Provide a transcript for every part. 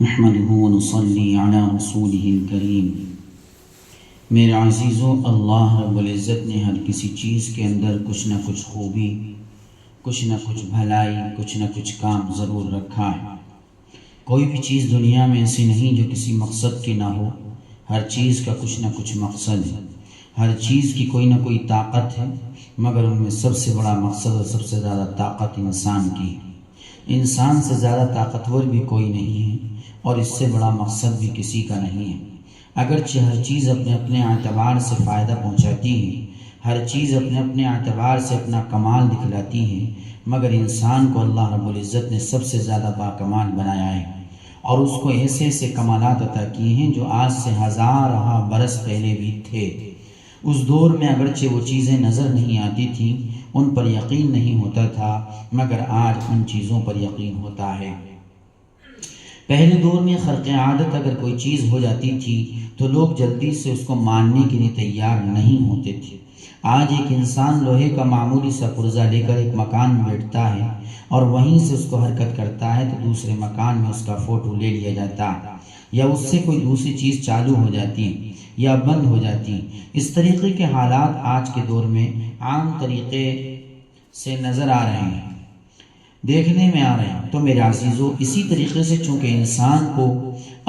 نحمده ونصلي على رسوله الكريم۔ میرے عزیزو، اللہ رب العزت نے ہر کسی چیز کے اندر کچھ نہ کچھ خوبی، کچھ نہ کچھ بھلائی، کچھ نہ کچھ کام ضرور رکھا ہے۔ کوئی بھی چیز دنیا میں ایسی نہیں جو کسی مقصد کی نہ ہو، ہر چیز کا کچھ نہ کچھ مقصد ہے، ہر چیز کی کوئی نہ کوئی طاقت ہے، مگر ان میں سب سے بڑا مقصد اور سب سے زیادہ طاقت انسان کی ہے۔ انسان سے زیادہ طاقتور بھی کوئی نہیں ہے اور اس سے بڑا مقصد بھی کسی کا نہیں ہے۔ اگرچہ ہر چیز اپنے اپنے اعتبار سے فائدہ پہنچاتی ہے، ہر چیز اپنے اپنے اعتبار سے اپنا کمال دکھلاتی ہے، مگر انسان کو اللہ رب العزت نے سب سے زیادہ باکمال بنایا ہے اور اس کو ایسے ایسے کمالات عطا کیے ہیں جو آج سے ہزارہ برس پہلے بھی تھے۔ اس دور میں اگرچہ وہ چیزیں نظر نہیں آتی تھیں، ان پر یقین نہیں ہوتا تھا، مگر آج ان چیزوں پر یقین ہوتا ہے۔ پہلے دور میں خرق عادت اگر کوئی چیز ہو جاتی تھی تو لوگ جلدی سے اس کو ماننے کے لیے تیار نہیں ہوتے تھے۔ آج ایک انسان لوہے کا معمولی سا پرزہ لے کر ایک مکان میں بیٹھتا ہے اور وہیں سے اس کو حرکت کرتا ہے تو دوسرے مکان میں اس کا فوٹو لے لیا جاتا ہے، یا اس سے کوئی دوسری چیز چالو ہو جاتی یا بند ہو جاتی۔ اس طریقے کے حالات آج کے دور میں عام طریقے سے نظر آ رہے ہیں، دیکھنے میں آ رہے ہیں۔ تو میرے عزیزو، اسی طریقے سے چونکہ انسان کو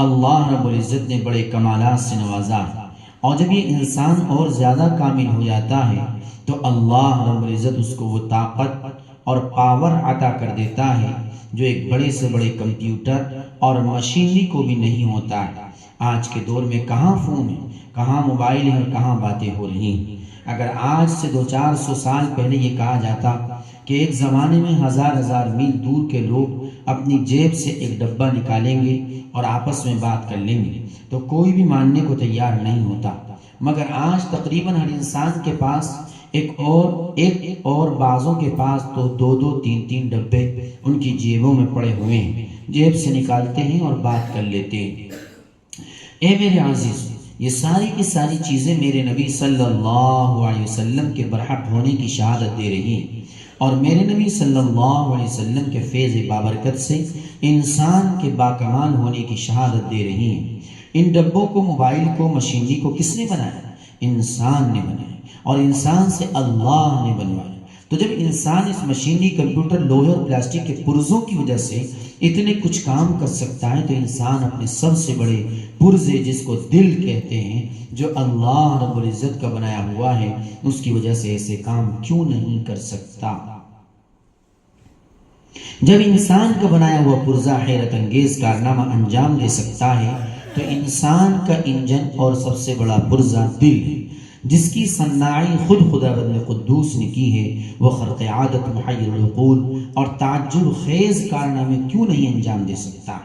اللہ رب العزت نے بڑے کمالات سے نوازا ہے، اور جب یہ انسان اور زیادہ کامل ہو جاتا ہے تو اللہ رب العزت اس کو وہ طاقت اور پاور عطا کر دیتا ہے جو ایک بڑے سے بڑے کمپیوٹر اور مشینری کو بھی نہیں ہوتا ہے۔ آج کے دور میں کہاں فون ہے، کہاں موبائل ہے اور کہاں باتیں ہو رہی ہیں۔ اگر آج سے 200-400 سال پہلے یہ کہا جاتا کہ ایک زمانے میں ہزار میل دور کے لوگ اپنی جیب سے ایک ڈبہ نکالیں گے اور آپس میں بات کر لیں گے تو کوئی بھی ماننے کو تیار نہیں ہوتا، مگر آج تقریباً ہر انسان کے پاس ایک اور بعضوں کے پاس تو 2-3 ڈبے ان کی جیبوں میں پڑے ہوئے ہیں، جیب سے نکالتے ہیں اور بات کر لیتے ہیں۔ اے میرے عزیز، یہ ساری کی ساری چیزیں میرے نبی صلی اللہ علیہ وسلم کے برحق ہونے کی شہادت دے رہی ہیں، اور میرے نبی صلی اللہ علیہ وسلم کے فیض بابرکت سے انسان کے باکمال ہونے کی شہادت دے رہی ہیں۔ ان ڈبوں کو، موبائل کو، مشینری کو کس نے بنایا؟ انسان نے بنایا، اور انسان سے اللہ نے بنوایا۔ تو جب انسان اس مشینری، کمپیوٹر، لوہے اور پلاسٹک کے پرزوں کی وجہ سے اتنے کچھ کام کر سکتا ہے تو انسان اپنے سب سے بڑے پرزے، جس کو دل کہتے ہیں، جو اللہ رب العزت کا بنایا ہوا ہے، اس کی وجہ سے ایسے کام کیوں نہیں کر سکتا؟ جب انسان کا بنایا ہوا پرزہ حیرت انگیز کارنامہ انجام دے سکتا ہے تو انسان کا انجن اور سب سے بڑا پرزہ دل ہے، جس کی صناعی خود خداوند قدوس نے کی ہے، وہ خرق عادت، محیر العقول اور تعجب خیز کارنامے کیوں نہیں انجام دے سکتا؟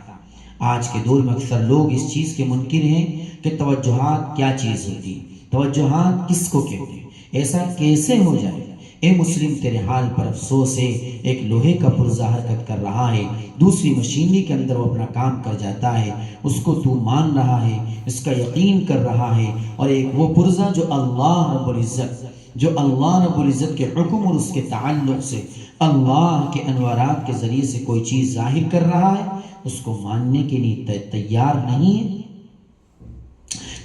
آج کے دور میں اکثر لوگ اس چیز کے منکر ہیں کہ توجہات کیا چیز ہوتی ہے، توجہات کس کو کہتے ہیں، ایسا کیسے ہو جائے؟ اے مسلم، تیرے حال پر افسوس ہے، ایک لوہے کا پرزہ حرکت کر رہا ہے، دوسری مشینری کے اندر وہ اپنا کام کر جاتا ہے، اس کو تو مان رہا ہے، اس کا یقین کر رہا ہے، اور ایک وہ پرزہ جو اللہ رب العزت کے حکم اور اس کے تعلق سے اللہ کے انوارات کے ذریعے سے کوئی چیز ظاہر کر رہا ہے، اس کو ماننے کے لیے تیار نہیں ہے۔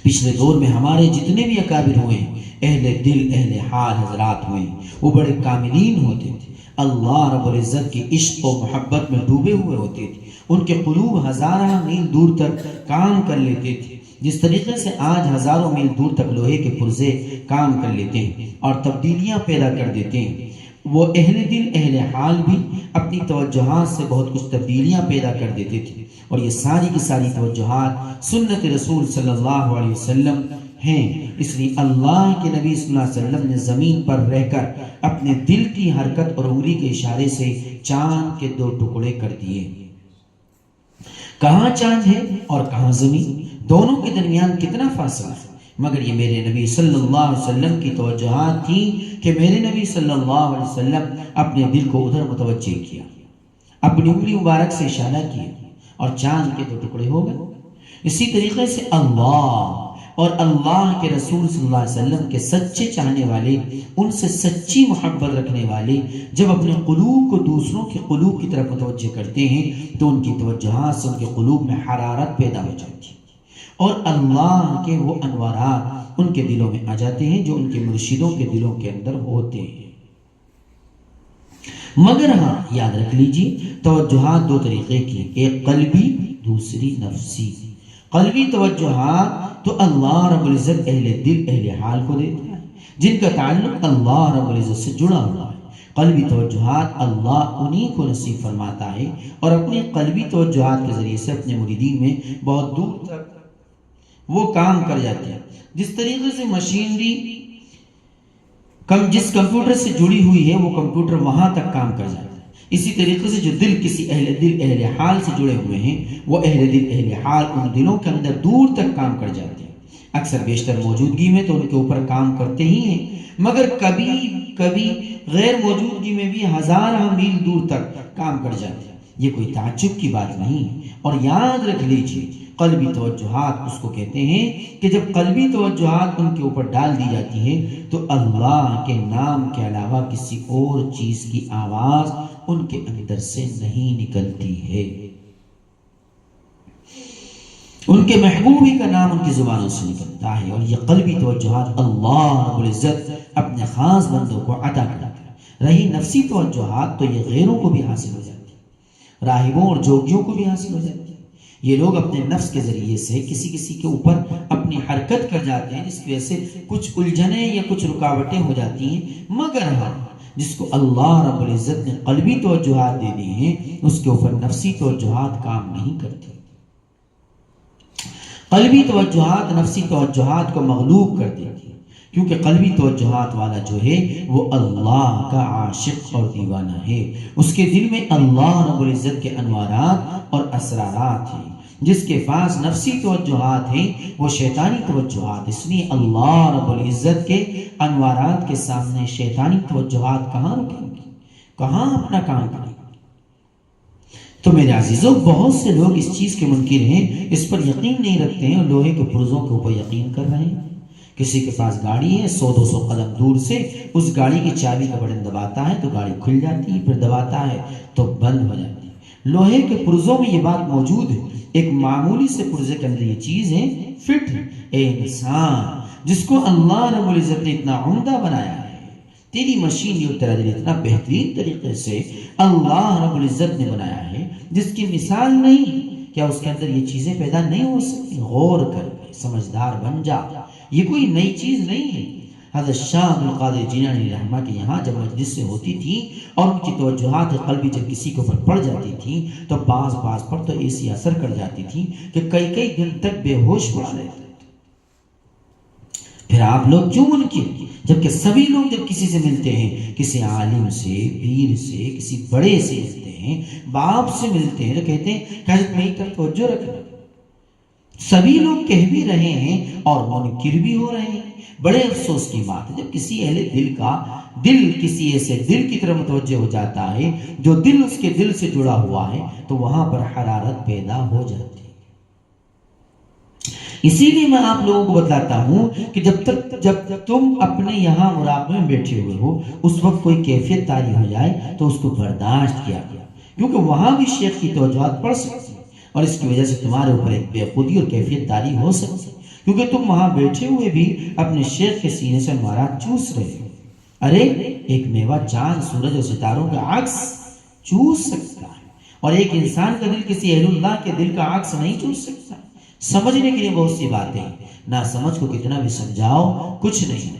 پچھلے دور میں ہمارے جتنے بھی اکابر ہوئے، اہل دل، اہل حال حضرات ہوئے، وہ بڑے کاملین ہوتے تھے، اللہ رب العزت کی عشق و محبت میں ڈوبے ہوئے ہوتے تھے، ان کے قلوب ہزارہ میل دور تک کام کر لیتے تھے، جس طریقے سے آج ہزاروں میل دور تک لوہے کے پرزے کام کر لیتے ہیں اور تبدیلیاں پیدا کر دیتے ہیں۔ وہ اہل دل، اہل حال بھی اپنی توجہات سے بہت کچھ تبدیلیاں پیدا کر دیتے تھے، اور یہ ساری کی ساری توجہات سنت رسول صلی اللہ علیہ وسلم ہیں۔ اس لیے اللہ کے نبی صلی اللہ علیہ وسلم نے زمین پر رہ کر اپنے دل کی حرکت اور انگلی کے اشارے سے چاند کے 2 ٹکڑے کر دیے۔ کہاں چاند ہے اور کہاں زمین، دونوں کے درمیان کتنا فاصلہ ہے، مگر یہ میرے نبی صلی اللہ علیہ وسلم کی توجہات تھی کہ میرے نبی صلی اللہ علیہ وسلم اپنے دل کو ادھر متوجہ کیا، اپنی انگلی مبارک سے اشارہ کیا اور چاند کے 2 ٹکڑے ہو گئے۔ اسی طریقے سے اللہ اور اللہ کے رسول صلی اللہ علیہ وسلم کے سچے چاہنے والے، ان سے سچی محبت رکھنے والے جب اپنے قلوب کو دوسروں کے قلوب کی طرف متوجہ کرتے ہیں تو ان کی توجہات سے ان کے قلوب میں حرارت پیدا ہو جاتی ہے اور اللہ کے وہ انوارات ان کے دلوں میں آ جاتے ہیں جو ان کے مرشدوں کے دلوں کے اندر ہوتے ہیں۔ مگر ہاں یاد رکھ لیجیے، توجہات دو طریقے کی، ایک قلبی، دوسری نفسی۔ قلبی توجہات تو اللہ رب العزت اہل دل اہل حال کو دیتا ہے جن کا تعلق اللہ رب العزت سے جڑا ہوا ہے۔ قلبی توجہات اللہ انہی کو نصیب فرماتا ہے اور اپنی قلبی توجہات کے ذریعے سے اپنے مریدین میں بہت دور تک وہ کام کر جاتے ہیں۔ جس طریقے سے مشینری جس کمپیوٹر سے جڑی ہوئی ہے وہ کمپیوٹر وہاں تک کام کر جاتا ہے، اسی طریقے سے جو دل کسی اہل حال سے جڑے ہوئے ہیں وہ اہل حال ان دلوں کے اندر دور تک کام کر جاتے ہیں۔ اکثر بیشتر موجودگی میں تو ان کے اوپر کام کرتے ہی ہیں، مگر کبھی کبھی غیر موجودگی میں بھی ہزارہ میل دور تک کام کر جاتے ہیں۔ یہ کوئی تعجب کی بات نہیں ہے۔ اور یاد رکھ لیجیے، قلبی توجہات اس کو کہتے ہیں کہ جب قلبی توجہات ان کے اوپر ڈال دی جاتی ہیں تو اللہ کے نام کے علاوہ کسی اور چیز کی آواز ان کے اندر سے نہیں نکلتی ہے۔ ان کے محبوب ہی کا نام ان کی زبانوں سے نکلتا ہے، اور یہ قلبی توجہات اللہ رب العزت اپنے خاص بندوں کو عطا کرتا ہے۔ رہی نفسی توجہات تو یہ غیروں کو بھی حاصل ہو جاتی ہے، راہبوں اور جوگیوں کو بھی حاصل ہو جاتی ہے۔ یہ لوگ اپنے نفس کے ذریعے سے کسی کے اوپر اپنی حرکت کر جاتے ہیں جس کی وجہ سے کچھ الجھنیں یا کچھ رکاوٹیں ہو جاتی ہیں، مگر ہاں جس کو اللہ رب العزت نے قلبی توجہات دے دی ہیں اس کے اوپر نفسی توجہات کام نہیں کرتی۔ قلبی توجہات نفسی توجہات کو مغلوب کر دیتی ہے، کیونکہ قلبی توجہات والا جو ہے وہ اللہ کا عاشق اور دیوانہ ہے، اس کے دل میں اللہ رب العزت کے انوارات اور اسرارات ہیں۔ جس کے پاس نفسی توجہات ہیں وہ شیطانی توجہات، اس لیے اللہ رب العزت کے انوارات کے سامنے شیطانی توجہات کہاں رکھیں گی، کہاں اپنا کام کریں گے؟ تو میرے عزیزوں، بہت سے لوگ اس چیز کے منکر ہیں، اس پر یقین نہیں رکھتے ہیں اور لوہے کے پرزوں کے اوپر یقین کر رہے ہیں۔ کسی کے پاس گاڑی ہے، 100-200 قدم دور سے اس گاڑی کی چابی کا بٹن دباتا ہے تو گاڑی کھل جاتی ہے، پھر دباتا ہے تو بند ہو جاتی ہے۔ لوہے کے پرزوں میں یہ بات موجود ہے، ایک معمولی سے پرزے کے اندر یہ چیز ہے فٹ۔ اے انسان، جس کو اللہ رب العزت نے اتنا عمدہ بنایا ہے، تیری مشین یہ تیرا دل اتنا بہترین طریقے سے اللہ رب العزت نے بنایا ہے جس کی مثال نہیں، کیا اس کے اندر یہ چیزیں پیدا نہیں ہو سکتی؟ غور کر کے سمجھدار بن جا، یہ کوئی نئی چیز نہیں ہے۔ حضرت شاہ عبد القادر جیلانی رحمہ کے یہاں جب مجلس سے ہوتی تھی اور ان کی توجہات قلبی جب کسی کے اوپر پڑ جاتی تھی تو بعض پر تو ایسی اثر کر جاتی تھی کہ کئی دن تک بے ہوش پڑا رہتے تھے۔ پھر آپ لوگ کیوں منکر، جبکہ سبھی لوگ جب کسی سے ملتے ہیں، کسی عالم سے، پیر سے، کسی بڑے سے ملتے ہیں، باپ سے ملتے ہیں، تو کہتے ہیں کہ حضرت میری طرف توجہ رکھنا۔ سبھی لوگ کہہ بھی رہے ہیں اور منکر بھی ہو رہے ہیں۔ بڑے افسوس کی بات ہے جب کسی اہل دل کا دل کسی ایسے دل کی طرف متوجہ ہو جاتا ہے جو دل اس کے دل سے جڑا ہوا ہے تو وہاں پر حرارت پیدا ہو جاتی ہے۔ اسی لیے میں آپ لوگوں کو بتلاتا ہوں کہ جب تم اپنے یہاں مراقبے میں بیٹھے ہوئے ہو اس وقت کوئی کیفیت طاری ہو جائے تو اس کو برداشت کیا گیا، کیونکہ وہاں بھی شیخ کی توجہات پڑ سکتی ہے اور اس کی وجہ سے تمہارے اوپر ایک بے خودی اور کیفیت طاری ہو سکتی ہے، کیونکہ تم وہاں بیٹھے ہوئے بھی اپنے شیخ کے سینے سے انوارات چوس رہے ہو۔ ارے ایک میوہ چاند سورج اور ستاروں کا عکس چوس سکتا ہے اور ایک انسان کا دل کسی اہل اللہ کے دل کا عکس نہیں چوس سکتا۔ سمجھنے کے لیے بہت سی باتیں، نہ سمجھ کو کتنا بھی سمجھاؤ کچھ نہیں۔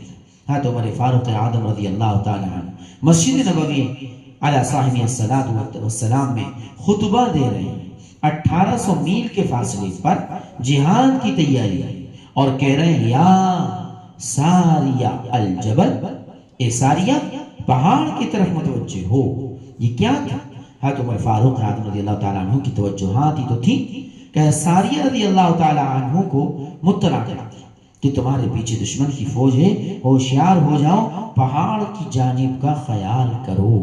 حضرت عمر فاروق اعظم رضی اللہ تعالی عنہ مسجد نبوی علی صاحب الصلاۃ والسلام میں خطبہ دے رہے ہیں، 1800 میل کے فاصلے پر جہاد کی تیاری ہے اور کہہ رہے ہیں یا ساریہ الجبل، اے ساریہ پہاڑ کی طرف متوجہ ہو۔ یہ کیا تھا؟ حضرت عمر فاروق اعظم رضی اللہ تعالیٰ عنہ کی توجہات ہی تو تھی کہ ساریہ رضی اللہ تعالیٰ عنہ کو مطلع کر دیا کہ تمہارے پیچھے دشمن کی فوج ہے، ہوشیار ہو جاؤ، پہاڑ کی جانب کا خیال کرو۔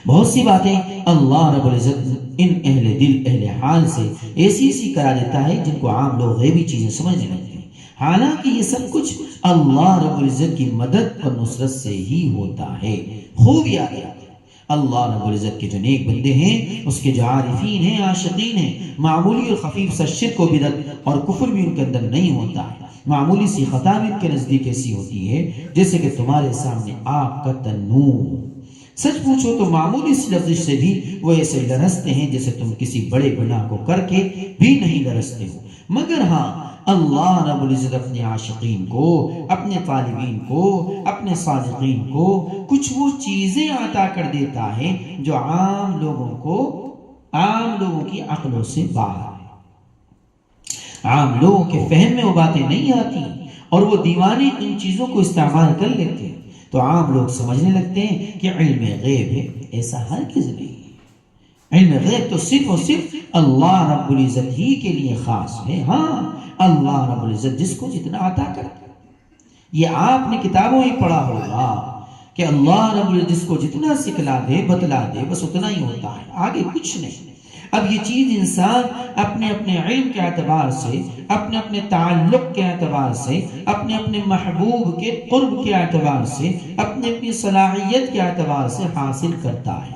بہت سی باتیں اللہ رب العزت ان اہل دل اہل حال سے ایسی ایسی کرا دیتا ہے جن کو عام لوگ غیبی چیزیں سمجھنے لگتے ہیں، حالانکہ یہ سب کچھ اللہ رب العزت کی مدد اور نصرت سے ہی ہوتا ہے۔ خوب یاد ہے اللہ رب العزت کے جو نیک بندے ہیں، اس کے جو عارفین ہیں، عاشقین ہیں، معمولی اور خفیف سا شرک و بدعت اور کفر بھی ان کے اندر نہیں ہوتا ہے، معمولی سی خطا بھی ان کے نزدیک ایسی ہوتی ہے جیسے کہ تمہارے سامنے آگ کا تنور۔ سچ پوچھو تو معمولی سی لفظ سے بھی وہ ایسے لرزتے ہیں جیسے تم کسی بڑے گناہ کو کر کے بھی نہیں لرزتے ہو۔ مگر ہاں، اللہ رب العزت اپنے عاشقین کو، اپنے طالبین کو، اپنے صادقین کو کچھ وہ چیزیں عطا کر دیتا ہے جو عام لوگوں کی عقلوں سے باہر ہے۔ عام لوگوں کے فہم میں وہ باتیں نہیں آتی اور وہ دیوانے ان چیزوں کو استعمال کر لیتے ہیں، تو عام لوگ سمجھنے لگتے ہیں کہ علم غیب ہے۔ ایسا ہرگز نہیں ہے۔ علم غیب تو صرف اور صرف اللہ رب العزت ہی کے لیے خاص ہے۔ ہاں، اللہ رب العزت جس کو جتنا عطا کرتا ہے، یہ آپ نے کتابوں میں پڑھا ہوگا کہ اللہ رب العزت جس کو جتنا سکھلا دے، بتلا دے، بس اتنا ہی ہوتا ہے، آگے کچھ نہیں۔ اب یہ چیز انسان اپنے اپنے علم کے اعتبار سے، اپنے اپنے تعلق کے اعتبار سے، اپنے اپنے محبوب کے قرب کے اعتبار سے، اپنے اپنی صلاحیت کے اعتبار سے حاصل کرتا ہے۔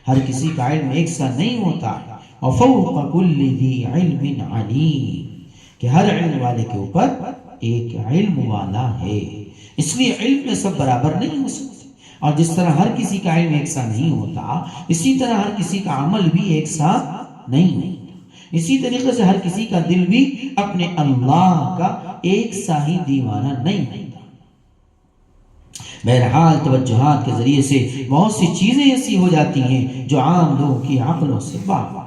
ہر کسی کا علم ایک سا نہیں ہوتا ہے۔ وَفَوْقَ كُلِّ ذِي عِلْمٍ عَلِيمٍ، کہ ہر علم والے کے اوپر ایک علم والا ہے، اس لیے علم میں سب برابر نہیں ہو سکتے۔ اور جس طرح ہر کسی کا علم ایک سا نہیں ہوتا، اسی طرح ہر کسی کا عمل بھی ایک سا نہیں ہوتا، اسی طریقے سے ہر کسی کا دل بھی اپنے اللہ کا ایک سا ہی دیوانہ نہیں ہوتا۔ بہرحال توجہات کے ذریعے سے بہت سی چیزیں ایسی ہو جاتی ہیں جو عام لوگوں کی عقلوں سے باہر۔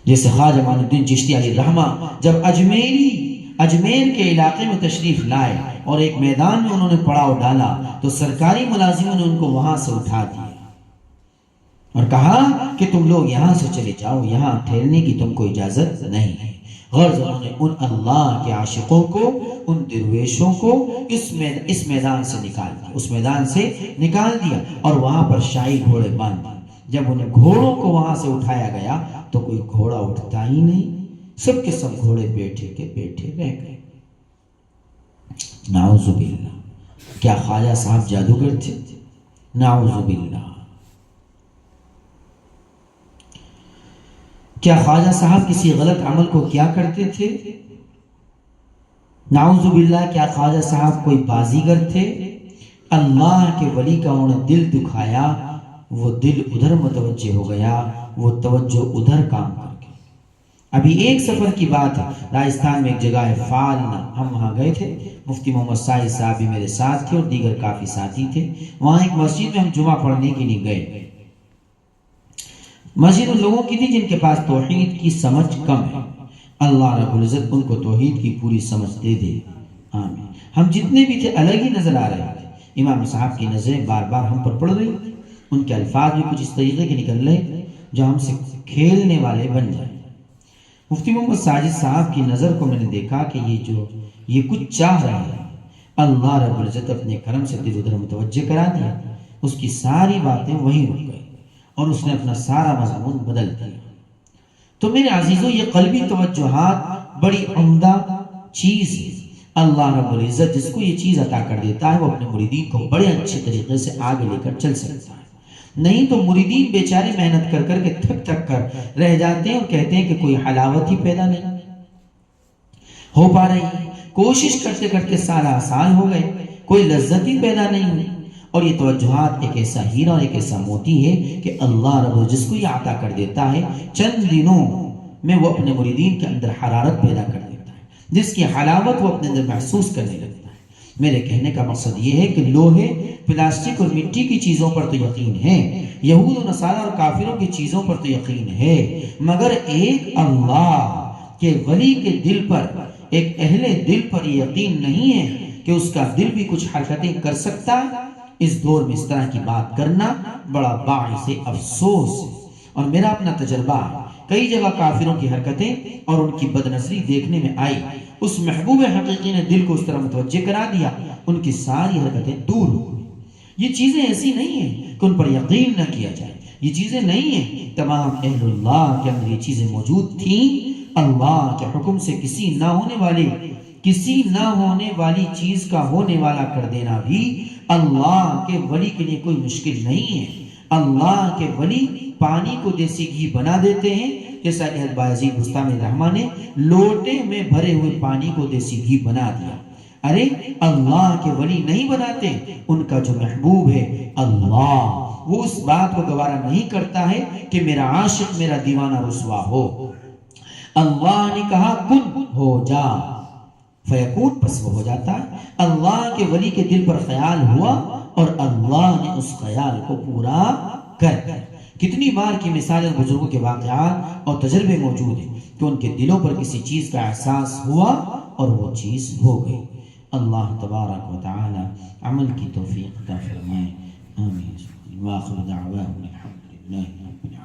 جیسے خواجہ معین الدین چشتی علیہ الرحمہ جب اجمیر کے علاقے میں تشریف لائے اور ایک میدان میں انہوں نے پڑاؤ ڈالا تو سرکاری ملازموں نے ان کو وہاں سے اٹھا دیا اور کہا کہ تم لوگ یہاں سے چلے جاؤ، یہاں ٹھہرنے کی تم کو اجازت نہیں ہے۔ غرض انہوں نے ان اللہ کے عاشقوں کو، ان درویشوں کو اس میدان سے نکال دیا اور وہاں پر شاہی گھوڑے باندھ دیے۔ جب انہیں گھوڑوں کو وہاں سے اٹھایا گیا تو کوئی گھوڑا اٹھتا ہی نہیں، سب کے سب گھوڑے بیٹھے کے بیٹھے رہ گئے۔ نعوذ باللہ، کیا خواجہ صاحب جادوگر تھے؟ نعوذ باللہ، کیا خواجہ صاحب کسی غلط عمل کو کیا کرتے تھے؟ نعوذ باللہ، کیا خواجہ صاحب کوئی بازیگر تھے؟ اللہ کے ولی کا انہوں نے دل دکھایا، وہ دل ادھر متوجہ ہو گیا، وہ توجہ ادھر کام کر گئی۔ ابھی ایک سفر کی بات ہے، راجستھان میں ایک جگہ ہے فالنا، ہم وہاں گئے تھے، مفتی محمد ساحل صاحب بھی میرے ساتھ تھے اور دیگر کافی ساتھی تھے۔ وہاں ایک مسجد میں ہم جمعہ پڑھنے کے لیے گئے۔ مسجد ان لوگوں کی تھی جن کے پاس توحید کی سمجھ کم ہے، اللہ رب العزت ان کو توحید کی پوری سمجھ دے دے، آمین۔ ہم جتنے بھی تھے الگ ہی نظر آ رہے تھے، امام صاحب کی نظریں بار بار ہم پر پڑ رہی تھی، ان کے الفاظ بھی کچھ اس طریقے کے نکل رہے جو ہم سے کھیلنے والے بن جائیں۔ مفتی محمد ساجد صاحب کی نظر کو میں نے دیکھا کہ یہ کچھ چاہ رہا ہے، اللہ رب العزت اپنے کرم سے دل ادھر متوجہ کرا دیا، اس کی ساری باتیں وہیں رک گئی اور اس نے اپنا سارا مضمون بدل دیا۔ تو میرے عزیزوں، یہ قلبی توجہات بڑی عمدہ چیز ہے۔ اللہ رب العزت جس کو یہ چیز عطا کر دیتا ہے وہ اپنے مریدین کو بڑے اچھے طریقے سے آگے لے کر چل سکتا ہے، نہیں تو مریدین بیچارے محنت کر کر کے تھک کر رہ جاتے ہیں اور کہتے ہیں کہ کوئی حلاوت ہی پیدا نہیں ہو پا رہی، کوشش کرتے کرتے سالہ سال ہو گئے، کوئی لذت ہی پیدا نہیں ہوئی۔ اور یہ توجہات ایک ایسا ہیرا اور ایک ایسا موتی ہے کہ اللہ رب جس کو یہ عطا کر دیتا ہے چند دنوں میں وہ اپنے مریدین کے اندر حرارت پیدا کر دیتا ہے، جس کی حلاوت وہ اپنے اندر محسوس کرنے لگتا ہے۔ میرے کہنے کا مقصد یہ ہے کہ لوہے، پلاسٹک اور مٹی کی چیزوں پر تو یقین ہے، یہود و نصارہ اور کافروں کی چیزوں پر تو یقین ہے، مگر ایک اللہ کے ولی کے دل پر، ایک اہل دل پر یہ یقین نہیں ہے کہ اس کا دل بھی کچھ حرکتیں کر سکتا ہے۔ اس دور میں اس طرح کی بات کرنا بڑا باعث افسوس ہے، اور میرا اپنا تجربہ ہے، کئی جگہ کافروں کی حرکتیں اور ان کی بدنظری دیکھنے میں آئی، اس محبوب حقیقی نے دل کو اس طرح متوجہ کرا دیا، ان کی ساری حرکتیں دور ہو گئی۔ یہ چیزیں ایسی نہیں ہیں کہ ان پر یقین نہ کیا جائے، یہ چیزیں نہیں ہیں، تمام اہل اللہ کے اندر یہ چیزیں موجود تھیں۔ اللہ کے حکم سے کسی نہ ہونے والی چیز کا ہونے والا کر دینا بھی اللہ کے ولی کے لیے کوئی مشکل نہیں ہے۔ اللہ کے ولی پانی کو دیسی گھی بنا دیتے ہیں، جیسا کہ بایزید بستامی رحمہ نے لوٹے میں بھرے ہوئے پانی کو دیسی گھی بنا دیا۔ ارے اللہ کے ولی نہیں بناتے، ان کا جو محبوب ہے اللہ، وہ اس بات کو گوارا نہیں کرتا ہے کہ میرا عاشق، میرا دیوانہ رسوا ہو۔ اللہ نے کہا کن ہو جا، فیکون، پس وہ ہو جاتا ہے۔ اللہ کے ولی کے دل پر خیال ہوا اور اللہ نے اس خیال کو پورا کر دیا۔ کتنی بار کی مثالیں بزرگوں کے واقعات اور تجربے موجود ہیں کہ ان کے دلوں پر کسی چیز کا احساس ہوا اور وہ چیز ہو گئی۔ اللہ تبارک و تعالی عمل کی توفیق عطا فرمائے، آمین۔ وآخر دعواہم الحمدللہ رب العالمین۔